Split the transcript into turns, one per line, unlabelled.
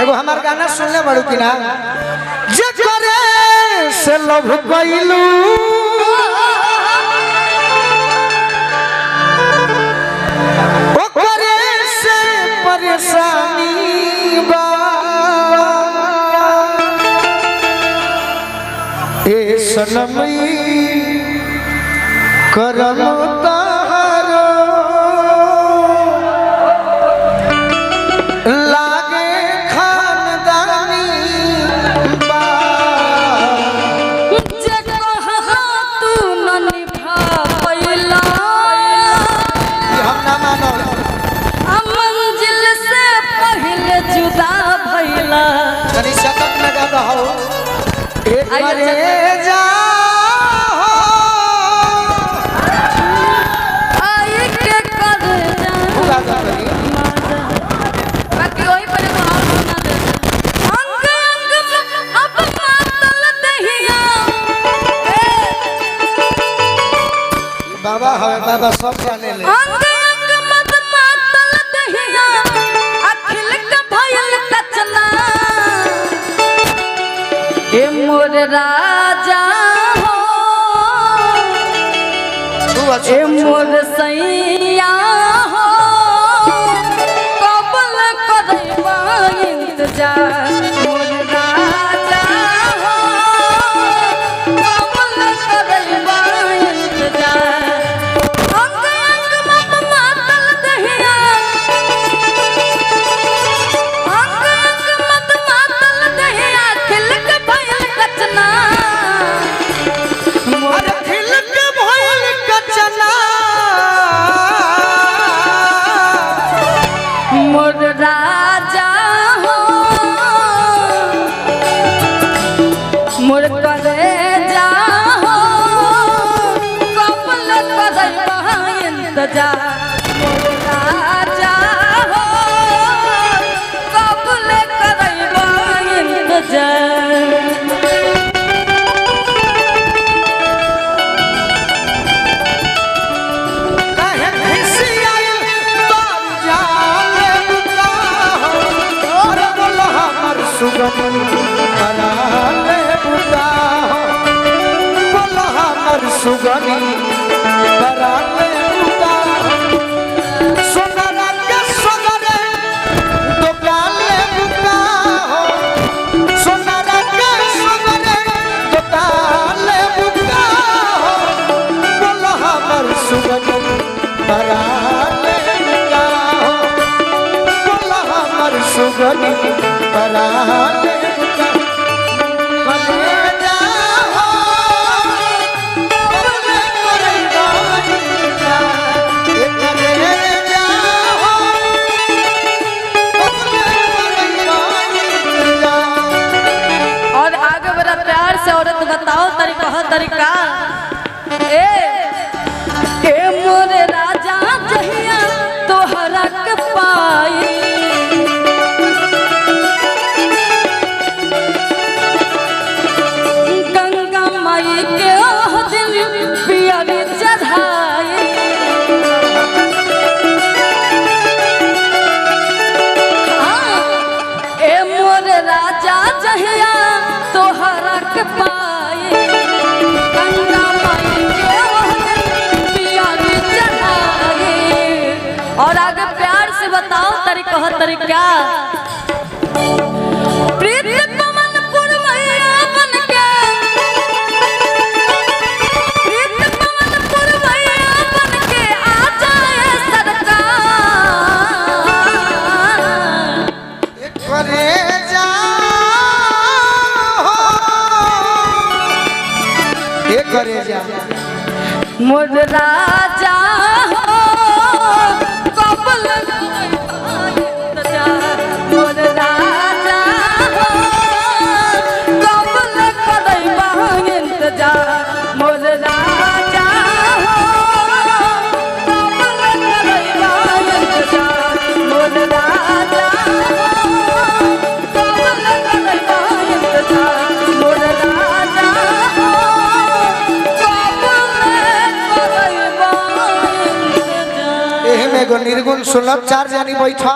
एगो हमार गाना सुनले बड़ू कि ना जे करे से लव कइलू ओ करे से परेशानी बा ए सनमी करम तारो लागे खानदानी बा
जे कहा तू न निभा पैला
हम ना मानो
मंजिल से पहले जुदा भइला
तनी शतक लगा दहो एक करे जा
बाकी वही पर भाव सुना दे अंग अंग अब मातल दहिया
बाबा हवे बाबा सब जाने ले
अंग अंग मत मातल दहिया अखिल का भयल कचना ए मोर राजा हो ए मोर सैया मोर राजा हो कमल करैबा इंतजार अंग अंग मत मातल दहिया अंग अंग मत मातल दहिया खिलक भयल कचना
मोर खिलक भयल कचना
मोर राजा मोर करे जाओ कमल करैबा इंतजार मोर राजा हो कमल करैबा इंतजार
काहे खिसियाइल तोर जाने बुका और बोल हमर सुगम कराले बुका बोल हमर सुगनी कराले बुका सोनरा के सोनरे दुकाले बुका हो सोनरा के सोनरे दुकाले बुका हो बोल हमर सुगनी कराले बुका हो बोल हमर सुगनी कराले बुका कलेजा हो कबले करैबा इंतजार ए कलेजा हो कबले करैबा इंतजार
और आगे बड़ा प्यार से औरत बताओ तरीका हो तरीका ए मोरे राजा जहिया तोहरा के पाई गंगा माई के ओह दिन पियरी चढ़ाई ए मोर राजा जहिया तोहरा के पाई गंगा माई के ओह दिन पियरी चढ़ाई और आगे प्यार से बताओ तरीका हो तरीका प्रीत पवन पुरवैया बन के प्रीत पवन पुरवैया बन के आ जाए सरकार
करे जा एक करे जा
मोर राजा हो कबल इंतजार मोर राजा हो कबल करैबा इंतजार मोर राजा हो कबल करैबा इंतजार मोर राजा हो कबल करैबा इंतजार मोर राजा हो
एमे एगो निर्गुण सुलभ चार जानी बैठा